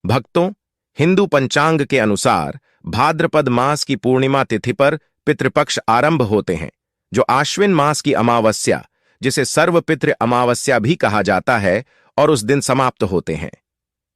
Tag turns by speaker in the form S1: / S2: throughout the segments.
S1: भक्तों, हिंदू पंचांग के अनुसार भाद्रपद मास की पूर्णिमा तिथि पर पितृपक्ष आरंभ होते हैं, जो आश्विन मास की अमावस्या, जिसे सर्वपितृ अमावस्या भी कहा जाता है, और उस दिन समाप्त होते हैं।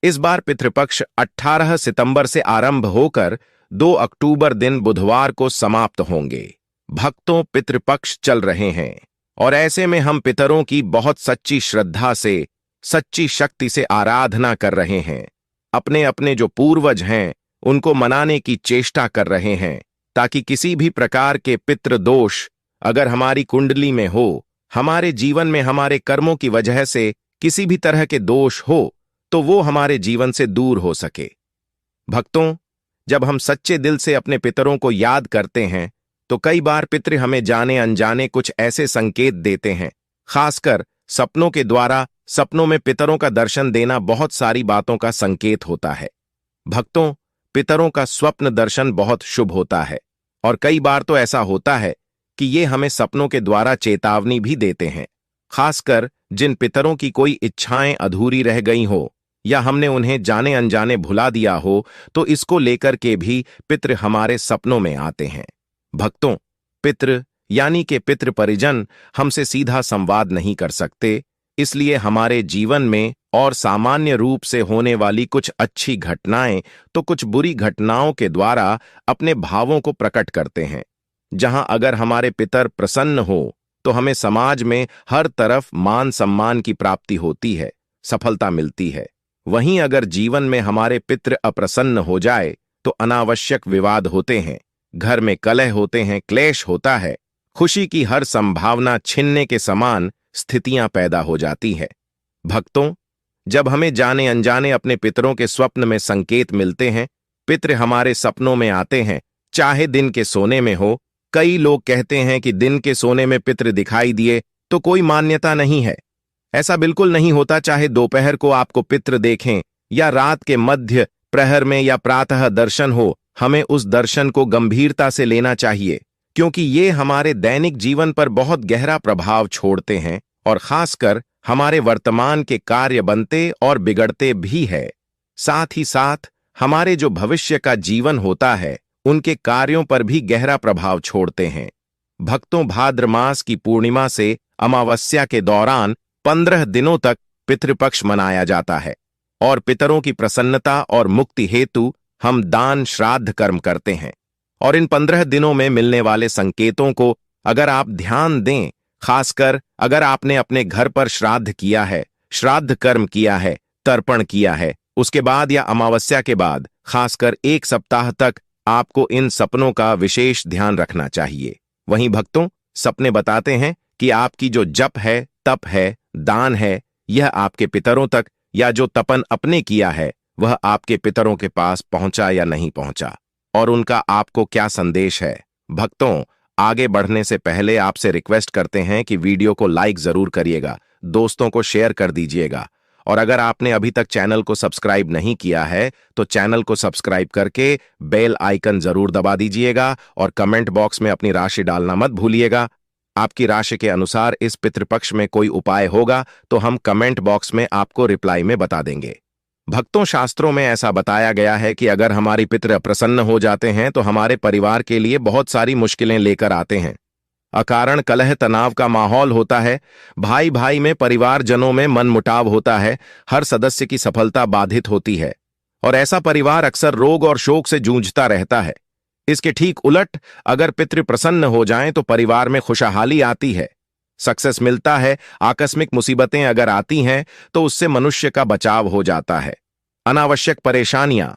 S1: इस बार पितृपक्ष 18 सितंबर से आरंभ होकर 2 अक्टूबर दिन बुधवार को समाप्त होंगे। भक्तों, पितृपक्ष चल रहे हैं और ऐसे में हम पितरों की बहुत सच्ची श्रद्धा से, सच्ची शक्ति से आराधना कर रहे हैं। अपने अपने जो पूर्वज हैं उनको मनाने की चेष्टा कर रहे हैं, ताकि किसी भी प्रकार के पितृ दोष अगर हमारी कुंडली में हो, हमारे जीवन में हमारे कर्मों की वजह से किसी भी तरह के दोष हो, तो वो हमारे जीवन से दूर हो सके। भक्तों, जब हम सच्चे दिल से अपने पितरों को याद करते हैं तो कई बार पितृ हमें जाने अनजाने कुछ ऐसे संकेत देते हैं, खासकर सपनों के द्वारा। सपनों में पितरों का दर्शन देना बहुत सारी बातों का संकेत होता है। भक्तों, पितरों का स्वप्न दर्शन बहुत शुभ होता है और कई बार तो ऐसा होता है कि ये हमें सपनों के द्वारा चेतावनी भी देते हैं, खासकर जिन पितरों की कोई इच्छाएं अधूरी रह गई हो या हमने उन्हें जाने अनजाने भुला दिया हो, तो इसको लेकर के भी पितृ हमारे सपनों में आते हैं। भक्तों, पितृ यानी कि पितृ परिजन हमसे सीधा संवाद नहीं कर सकते, इसलिए हमारे जीवन में और सामान्य रूप से होने वाली कुछ अच्छी घटनाएं तो कुछ बुरी घटनाओं के द्वारा अपने भावों को प्रकट करते हैं। जहां अगर हमारे पितर प्रसन्न हो तो हमें समाज में हर तरफ मान सम्मान की प्राप्ति होती है, सफलता मिलती है। वहीं अगर जीवन में हमारे पितृ अप्रसन्न हो जाए तो अनावश्यक विवाद होते हैं, घर में कलह होते हैं, क्लेश होता है, खुशी की हर संभावना छिनने के समान स्थितियां पैदा हो जाती है। भक्तों, जब हमें जाने अनजाने अपने पितरों के स्वप्न में संकेत मिलते हैं, पितृ हमारे सपनों में आते हैं, चाहे दिन के सोने में हो। कई लोग कहते हैं कि दिन के सोने में पितृ दिखाई दिए तो कोई मान्यता नहीं है। ऐसा बिल्कुल नहीं होता। चाहे दोपहर को आपको पितृ देखें या रात के मध्य प्रहर में या प्रातः दर्शन हो, हमें उस दर्शन को गंभीरता से लेना चाहिए, क्योंकि ये हमारे दैनिक जीवन पर बहुत गहरा प्रभाव छोड़ते हैं और खासकर हमारे वर्तमान के कार्य बनते और बिगड़ते भी है। साथ ही साथ हमारे जो भविष्य का जीवन होता है उनके कार्यों पर भी गहरा प्रभाव छोड़ते हैं। भक्तों, भाद्र मास की पूर्णिमा से अमावस्या के दौरान 15 दिनों तक पितृपक्ष मनाया जाता है और पितरों की प्रसन्नता और मुक्ति हेतु हम दान श्राद्ध कर्म करते हैं। और इन 15 दिनों में मिलने वाले संकेतों को अगर आप ध्यान दें, खासकर अगर आपने अपने घर पर श्राद्ध किया है, श्राद्ध कर्म किया है, तर्पण किया है, उसके बाद या अमावस्या के बाद खासकर 1 सप्ताह तक आपको इन सपनों का विशेष ध्यान रखना चाहिए। वहीं भक्तों, सपने बताते हैं कि आपकी जो जप है, तप है, दान है, यह आपके पितरों तक या जो तपन अपने किया है वह आपके पितरों के पास पहुंचा या नहीं पहुंचा, और उनका आपको क्या संदेश है। भक्तों, आगे बढ़ने से पहले आपसे रिक्वेस्ट करते हैं कि वीडियो को लाइक जरूर करिएगा, दोस्तों को शेयर कर दीजिएगा, और अगर आपने अभी तक चैनल को सब्सक्राइब नहीं किया है तो चैनल को सब्सक्राइब करके बेल आइकन जरूर दबा दीजिएगा और कमेंट बॉक्स में अपनी राशि डालना मत भूलिएगा। आपकी राशि के अनुसार इस पितृपक्ष में कोई उपाय होगा तो हम कमेंट बॉक्स में आपको रिप्लाई में बता देंगे। भक्तों, शास्त्रों में ऐसा बताया गया है कि अगर हमारी पितृ प्रसन्न हो जाते हैं तो हमारे परिवार के लिए बहुत सारी मुश्किलें लेकर आते हैं। अकारण कलह तनाव का माहौल होता है, भाई भाई में, परिवारजनों में मनमुटाव होता है, हर सदस्य की सफलता बाधित होती है और ऐसा परिवार अक्सर रोग और शोक से जूझता रहता है। इसके ठीक उलट अगर पितृ प्रसन्न हो जाएं तो परिवार में खुशहाली आती है, सक्सेस मिलता है। आकस्मिक मुसीबतें अगर आती हैं तो उससे मनुष्य का बचाव हो जाता है। अनावश्यक परेशानियां,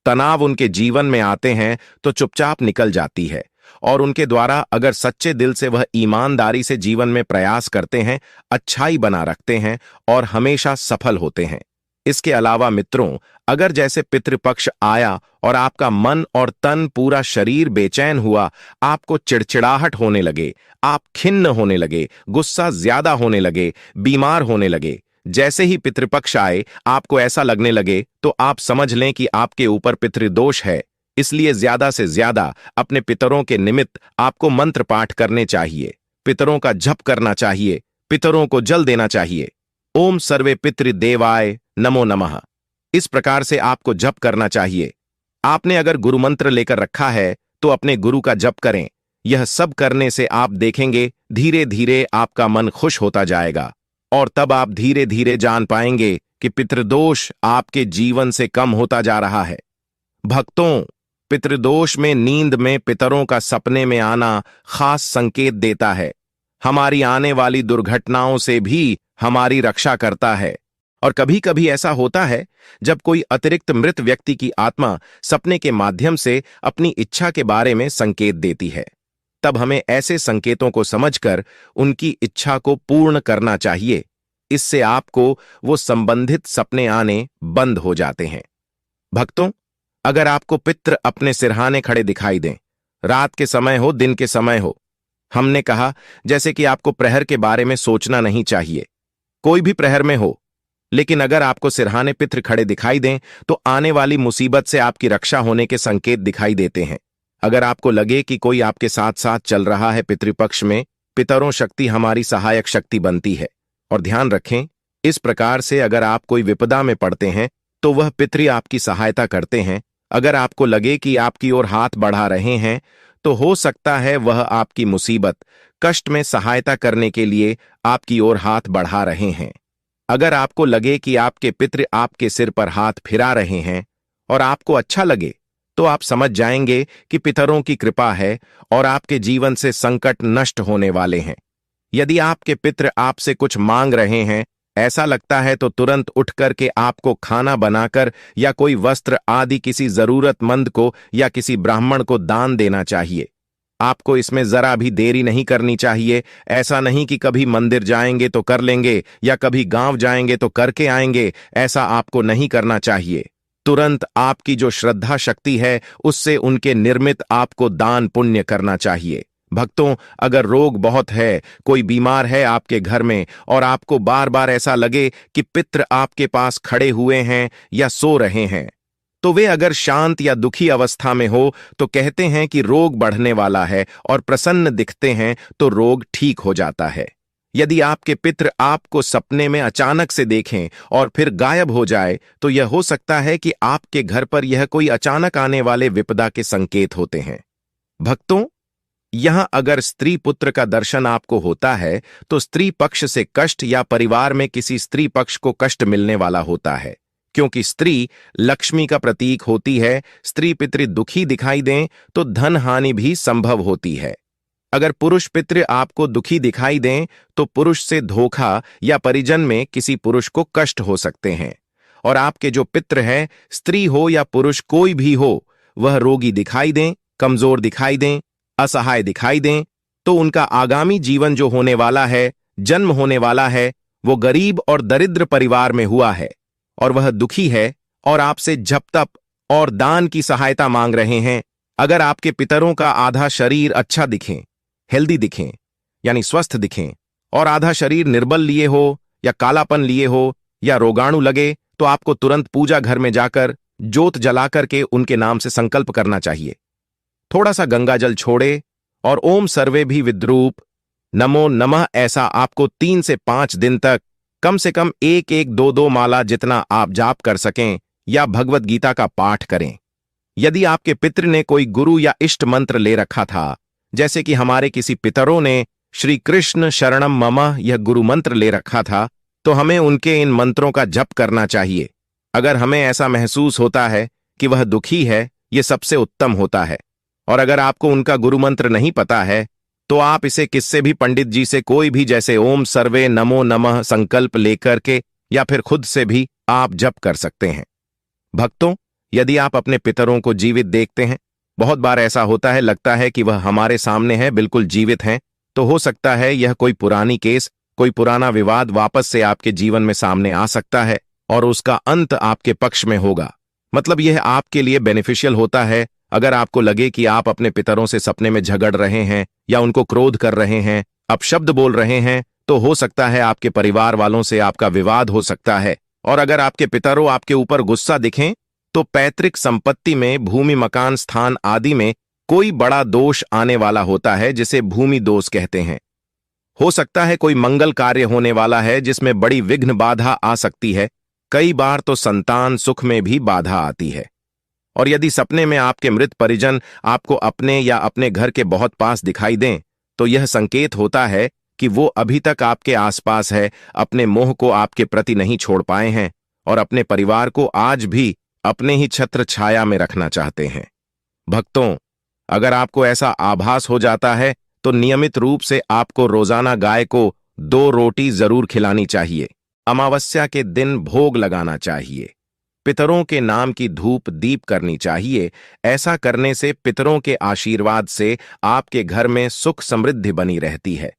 S1: तनाव उनके जीवन में आते हैं तो चुपचाप निकल जाती है और उनके द्वारा अगर सच्चे दिल से वह ईमानदारी से जीवन में प्रयास करते हैं, अच्छाई बना रखते हैं और हमेशा सफल होते हैं। इसके अलावा मित्रों, अगर जैसे पितृपक्ष आया और आपका मन और तन, पूरा शरीर बेचैन हुआ, आपको चिड़चिड़ाहट होने लगे, आप खिन्न होने लगे, गुस्सा ज्यादा होने लगे, बीमार होने लगे, जैसे ही पितृपक्ष आए आपको ऐसा लगने लगे, तो आप समझ लें कि आपके ऊपर पितृदोष है। इसलिए ज्यादा से ज्यादा अपने पितरों के निमित्त आपको मंत्र पाठ करने चाहिए, पितरों का जप करना चाहिए, पितरों को जल देना चाहिए। ओम सर्वे पितृदेवाय नमो नमः। इस प्रकार से आपको जप करना चाहिए। आपने अगर गुरु मंत्र लेकर रखा है तो अपने गुरु का जप करें। यह सब करने से आप देखेंगे धीरे धीरे आपका मन खुश होता जाएगा और तब आप धीरे धीरे जान पाएंगे कि पितृदोष आपके जीवन से कम होता जा रहा है। भक्तों, पितृदोष में नींद में पितरों का सपने में आना खास संकेत देता है। हमारी आने वाली दुर्घटनाओं से भी हमारी रक्षा करता है। और कभी कभी ऐसा होता है जब कोई अतिरिक्त मृत व्यक्ति की आत्मा सपने के माध्यम से अपनी इच्छा के बारे में संकेत देती है, तब हमें ऐसे संकेतों को समझकर उनकी इच्छा को पूर्ण करना चाहिए। इससे आपको वो संबंधित सपने आने बंद हो जाते हैं। भक्तों, अगर आपको पितृ अपने सिरहाने खड़े दिखाई दें, रात के समय हो दिन के समय हो, हमने कहा जैसे कि आपको प्रहर के बारे में सोचना नहीं चाहिए, कोई भी प्रहर में हो, लेकिन अगर आपको सिरहाने पितृ खड़े दिखाई दें तो आने वाली मुसीबत से आपकी रक्षा होने के संकेत दिखाई देते हैं। अगर आपको लगे कि कोई आपके साथ साथ चल रहा है पितृपक्ष में, पितरों शक्ति हमारी सहायक शक्ति बनती है। और ध्यान रखें, इस प्रकार से अगर आप कोई विपदा में पड़ते हैं तो वह पितृ आपकी सहायता करते हैं। अगर आपको लगे कि आपकी ओर हाथ बढ़ा रहे हैं तो हो सकता है वह आपकी मुसीबत कष्ट में सहायता करने के लिए आपकी ओर हाथ बढ़ा रहे हैं। अगर आपको लगे कि आपके पितृ आपके सिर पर हाथ फिरा रहे हैं और आपको अच्छा लगे तो आप समझ जाएंगे कि पितरों की कृपा है और आपके जीवन से संकट नष्ट होने वाले हैं। यदि आपके पितृ आपसे कुछ मांग रहे हैं, ऐसा लगता है तो तुरंत उठ करके आपको खाना बनाकर या कोई वस्त्र आदि किसी जरूरतमंद को या किसी ब्राह्मण को दान देना चाहिए। आपको इसमें जरा भी देरी नहीं करनी चाहिए। ऐसा नहीं कि कभी मंदिर जाएंगे तो कर लेंगे या कभी गांव जाएंगे तो करके आएंगे, ऐसा आपको नहीं करना चाहिए। तुरंत आपकी जो श्रद्धा शक्ति है उससे उनके निर्मित आपको दान पुण्य करना चाहिए। भक्तों, अगर रोग बहुत है, कोई बीमार है आपके घर में और आपको बार बार ऐसा लगे कि पितृ आपके पास खड़े हुए हैं या सो रहे हैं, तो वे अगर शांत या दुखी अवस्था में हो तो कहते हैं कि रोग बढ़ने वाला है, और प्रसन्न दिखते हैं तो रोग ठीक हो जाता है। यदि आपके पितृ आपको सपने में अचानक से देखें और फिर गायब हो जाए तो यह हो सकता है कि आपके घर पर यह कोई अचानक आने वाले विपदा के संकेत होते हैं। भक्तों, यहां अगर स्त्री पुत्र का दर्शन आपको होता है तो स्त्री पक्ष से कष्ट या परिवार में किसी स्त्री पक्ष को कष्ट मिलने वाला होता है, क्योंकि स्त्री लक्ष्मी का प्रतीक होती है। स्त्री पितृ दुखी दिखाई दें तो धन हानि भी संभव होती है। अगर पुरुष पितृ आपको दुखी दिखाई दें तो पुरुष से धोखा या परिजन में किसी पुरुष को कष्ट हो सकते हैं। और आपके जो पितृ हैं, स्त्री हो या पुरुष कोई भी हो, वह रोगी दिखाई दें, कमजोर दिखाई दें, असहाय दिखाई दें, तो उनका आगामी जीवन जो होने वाला है, जन्म होने वाला है, वो गरीब और दरिद्र परिवार में हुआ है और वह दुखी है और आपसे जप तप और दान की सहायता मांग रहे हैं। अगर आपके पितरों का आधा शरीर अच्छा दिखें, हेल्दी दिखें, यानी स्वस्थ दिखें, और आधा शरीर निर्बल लिए हो या कालापन लिए हो या रोगाणु लगे, तो आपको तुरंत पूजा घर में जाकर जोत जलाकर के उनके नाम से संकल्प करना चाहिए। थोड़ा सा गंगा जल छोड़े और ओम सर्वे भी विद्रूप नमो नमः ऐसा आपको 3 से 5 दिन तक कम से कम 1-1, 2-2 माला जितना आप जाप कर सकें या भगवत गीता का पाठ करें। यदि आपके पितृ ने कोई गुरु या इष्ट मंत्र ले रखा था, जैसे कि हमारे किसी पितरों ने श्री कृष्ण शरणम मम यह गुरु मंत्र ले रखा था, तो हमें उनके इन मंत्रों का जप करना चाहिए। अगर हमें ऐसा महसूस होता है कि वह दुखी है, यह सबसे उत्तम होता है। और अगर आपको उनका गुरु मंत्र नहीं पता है तो आप इसे किससे भी पंडित जी से कोई भी, जैसे ओम सर्वे नमो नमः संकल्प लेकर के या फिर खुद से भी आप जप कर सकते हैं। भक्तों, यदि आप अपने पितरों को जीवित देखते हैं, बहुत बार ऐसा होता है लगता है कि वह हमारे सामने है, बिल्कुल जीवित हैं, तो हो सकता है यह कोई पुरानी केस, कोई पुराना विवाद वापस से आपके जीवन में सामने आ सकता है और उसका अंत आपके पक्ष में होगा। मतलब यह आपके लिए बेनिफिशियल होता है। अगर आपको लगे कि आप अपने पितरों से सपने में झगड़ रहे हैं या उनको क्रोध कर रहे हैं, अपशब्द बोल रहे हैं, तो हो सकता है आपके परिवार वालों से आपका विवाद हो सकता है। और अगर आपके पितरों आपके ऊपर गुस्सा दिखें तो पैतृक संपत्ति में, भूमि मकान स्थान आदि में कोई बड़ा दोष आने वाला होता है, जिसे भूमि दोष कहते हैं। हो सकता है कोई मंगल कार्य होने वाला है जिसमें बड़ी विघ्न बाधा आ सकती है, कई बार तो संतान सुख में भी बाधा आती है। और यदि सपने में आपके मृत परिजन आपको अपने या अपने घर के बहुत पास दिखाई दें, तो यह संकेत होता है कि वो अभी तक आपके आसपास है, अपने मोह को आपके प्रति नहीं छोड़ पाए हैं और अपने परिवार को आज भी अपने ही छत्र छाया में रखना चाहते हैं। भक्तों, अगर आपको ऐसा आभास हो जाता है तो नियमित रूप से आपको रोजाना गाय को 2 रोटी जरूर खिलानी चाहिए। अमावस्या के दिन भोग लगाना चाहिए। पितरों के नाम की धूप दीप करनी चाहिए। ऐसा करने से पितरों के आशीर्वाद से आपके घर में सुख समृद्धि बनी रहती है।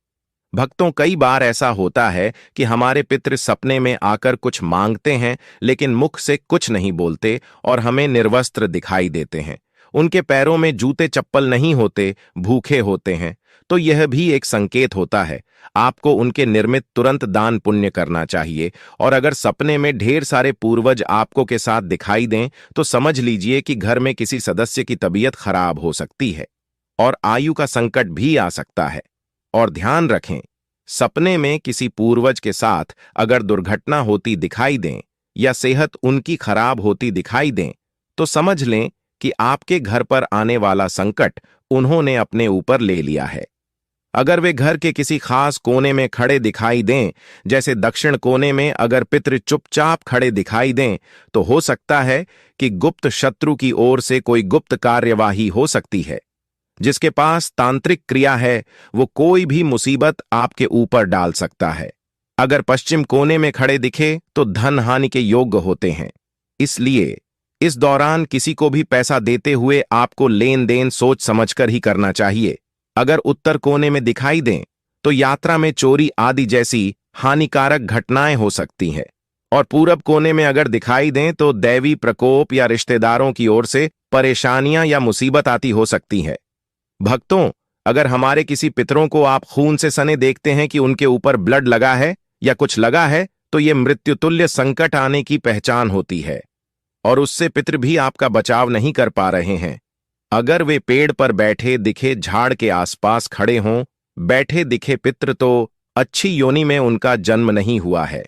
S1: भक्तों, कई बार ऐसा होता है कि हमारे पितृ सपने में आकर कुछ मांगते हैं, लेकिन मुख से कुछ नहीं बोलते और हमें निर्वस्त्र दिखाई देते हैं। उनके पैरों में जूते चप्पल नहीं होते, भूखे होते हैं। तो यह भी एक संकेत होता है। आपको उनके निर्मित तुरंत दान पुण्य करना चाहिए। और अगर सपने में ढेर सारे पूर्वज आपको के साथ दिखाई दें, तो समझ लीजिए कि घर में किसी सदस्य की तबीयत खराब हो सकती है और आयु का संकट भी आ सकता है। और ध्यान रखें, सपने में किसी पूर्वज के साथ अगर दुर्घटना होती दिखाई दें या सेहत उनकी खराब होती दिखाई दें, तो समझ लें कि आपके घर पर आने वाला संकट उन्होंने अपने ऊपर ले लिया है। अगर वे घर के किसी खास कोने में खड़े दिखाई दें, जैसे दक्षिण कोने में अगर पितृ चुपचाप खड़े दिखाई दें, तो हो सकता है कि गुप्त शत्रु की ओर से कोई गुप्त कार्यवाही हो सकती है। जिसके पास तांत्रिक क्रिया है, वो कोई भी मुसीबत आपके ऊपर डाल सकता है। अगर पश्चिम कोने में खड़े दिखे तो धन हानि के योग्य होते हैं। इसलिए इस दौरान किसी को भी पैसा देते हुए आपको लेन देन सोच समझकर ही करना चाहिए। अगर उत्तर कोने में दिखाई दें तो यात्रा में चोरी आदि जैसी हानिकारक घटनाएं हो सकती हैं। और पूरब कोने में अगर दिखाई दें तो दैवी प्रकोप या रिश्तेदारों की ओर से परेशानियां या मुसीबत आती हो सकती है। भक्तों, अगर हमारे किसी पितरों को आप खून से सने देखते हैं कि उनके ऊपर ब्लड लगा है या कुछ लगा है, तो यह मृत्युतुल्य संकट आने की पहचान होती है और उससे पितृ भी आपका बचाव नहीं कर पा रहे हैं। अगर वे पेड़ पर बैठे दिखे, झाड़ के आसपास खड़े हों, बैठे दिखे पितृ, तो अच्छी योनि में उनका जन्म नहीं हुआ है।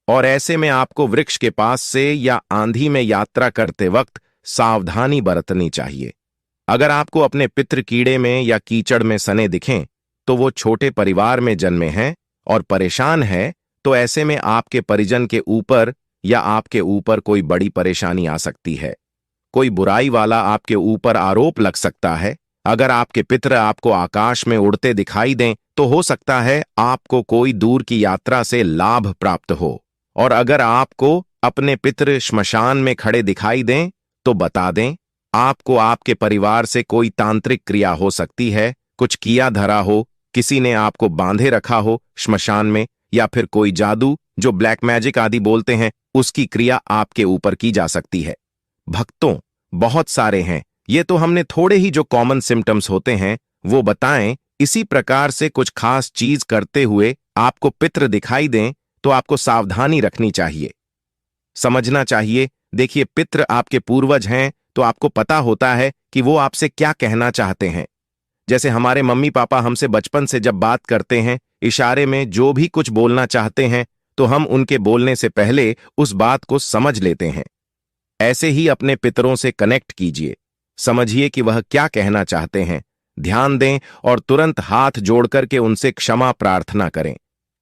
S1: और ऐसे में आपको वृक्ष के पास से या आंधी में यात्रा करते वक्त सावधानी बरतनी चाहिए। अगर आपको अपने पितृ कीड़े में या कीचड़ में सने दिखें, तो वो छोटे परिवार में जन्मे हैं और परेशान है, तो ऐसे में आपके परिजन के ऊपर या आपके ऊपर कोई बड़ी परेशानी आ सकती है। कोई बुराई वाला आपके ऊपर आरोप लग सकता है। अगर आपके पितृ आपको आकाश में उड़ते दिखाई दें, तो हो सकता है आपको कोई दूर की यात्रा से लाभ प्राप्त हो। और अगर आपको अपने पितृ श्मशान में खड़े दिखाई दें, तो बता दें, आपको आपके परिवार से कोई तांत्रिक क्रिया हो सकती है। कुछ किया धरा हो, किसी ने आपको बांधे रखा हो श्मशान में, या फिर कोई जादू, जो ब्लैक मैजिक आदि बोलते हैं, उसकी क्रिया आपके ऊपर की जा सकती है। भक्तों, बहुत सारे हैं। ये तो हमने थोड़े ही जो कॉमन सिम्टम्स होते हैं वो बताएं। इसी प्रकार से कुछ खास चीज करते हुए आपको पितृ दिखाई दें, तो आपको सावधानी रखनी चाहिए, समझना चाहिए। देखिए, पितृ आपके पूर्वज हैं, तो आपको पता होता है कि वो आपसे क्या कहना चाहते हैं। जैसे हमारे मम्मी पापा हमसे बचपन से जब बात करते हैं, इशारे में जो भी कुछ बोलना चाहते हैं, तो हम उनके बोलने से पहले उस बात को समझ लेते हैं। ऐसे ही अपने पितरों से कनेक्ट कीजिए, समझिए कि वह क्या कहना चाहते हैं, ध्यान दें और तुरंत हाथ जोड़कर के उनसे क्षमा प्रार्थना करें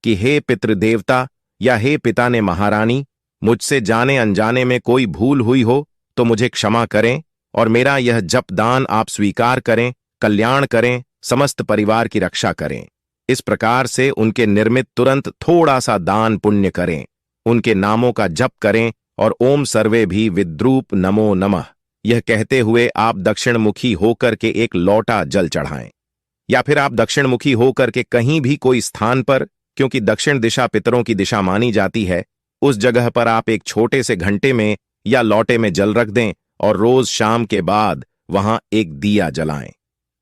S1: कि हे पितृ देवता या हे पिता ने महारानी, मुझसे जाने अनजाने में कोई भूल हुई हो तो मुझे क्षमा करें और मेरा यह जप दान आप स्वीकार करें, कल्याण करें, समस्त परिवार की रक्षा करें। इस प्रकार से उनके निर्मित तुरंत थोड़ा सा दान पुण्य करें, उनके नामों का जप करें और ओम सर्वे भी विद्रूप नमो नमः यह कहते हुए आप दक्षिणमुखी होकर के एक लोटा जल चढ़ाएं। या फिर आप दक्षिणमुखी होकर के कहीं भी कोई स्थान पर, क्योंकि दक्षिण दिशा पितरों की दिशा मानी जाती है, उस जगह पर आप एक छोटे से घंटे में या लोटे में जल रख दें और रोज शाम के बाद वहां एक दिया जलाएं।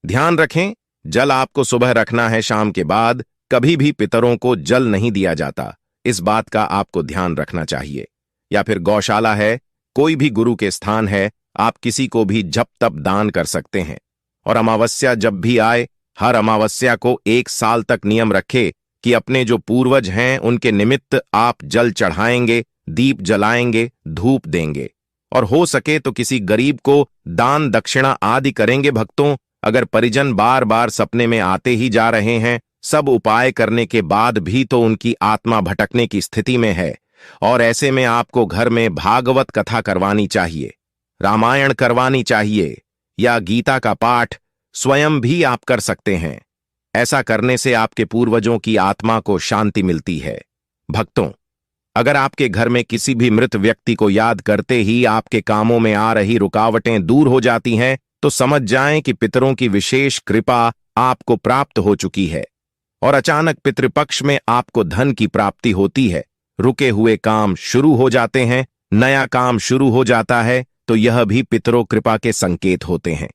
S1: ध्यान रखें, जल आपको सुबह रखना है, शाम के बाद कभी भी पितरों को जल नहीं दिया जाता। इस बात का आपको ध्यान रखना चाहिए। या फिर गौशाला है, कोई भी गुरु के स्थान है, आप किसी को भी जप तप दान कर सकते हैं। और अमावस्या जब भी आए, हर अमावस्या को 1 साल तक नियम रखे कि अपने जो पूर्वज हैं उनके निमित्त आप जल चढ़ाएंगे, दीप जलाएंगे, धूप देंगे और हो सके तो किसी गरीब को दान दक्षिणा आदि करेंगे। भक्तों, अगर परिजन बार बार सपने में आते ही जा रहे हैं, सब उपाय करने के बाद भी तो उनकी आत्मा भटकने की स्थिति में है, और ऐसे में आपको घर में भागवत कथा करवानी चाहिए, रामायण करवानी चाहिए, या गीता का पाठ स्वयं भी आप कर सकते हैं। ऐसा करने से आपके पूर्वजों की आत्मा को शांति मिलती है। भक्तों, अगर आपके घर में किसी भी मृत व्यक्ति को याद करते ही आपके कामों में आ रही रुकावटें दूर हो जाती हैं, तो समझ जाएं कि पितरों की विशेष कृपा आपको प्राप्त हो चुकी है और अचानक पितृपक्ष में आपको धन की प्राप्ति होती है। रुके हुए काम शुरू हो जाते हैं, नया काम शुरू हो जाता है, तो यह भी पितरों कृपा के संकेत होते हैं।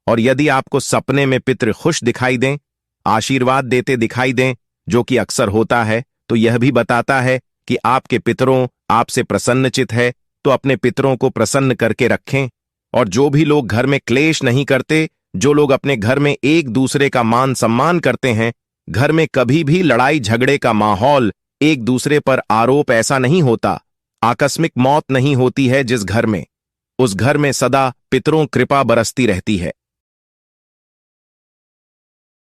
S1: और यदि आपको सपने में पितृ खुश दिखाई दें, आशीर्वाद देते दिखाई दें, जो कि अक्सर होता है, तो यह भी बताता है कि आपके पितरों आपसे प्रसन्नचित है। तो अपने पितरों को प्रसन्न करके रखें। और जो भी लोग घर में क्लेश नहीं करते, जो लोग अपने घर में एक दूसरे का मान सम्मान करते हैं, घर में कभी भी लड़ाई झगड़े का माहौल, एक दूसरे पर आरोप ऐसा नहीं होता, आकस्मिक मौत नहीं होती है जिस घर में, उस घर में सदा पितरों कृपा बरसती रहती है।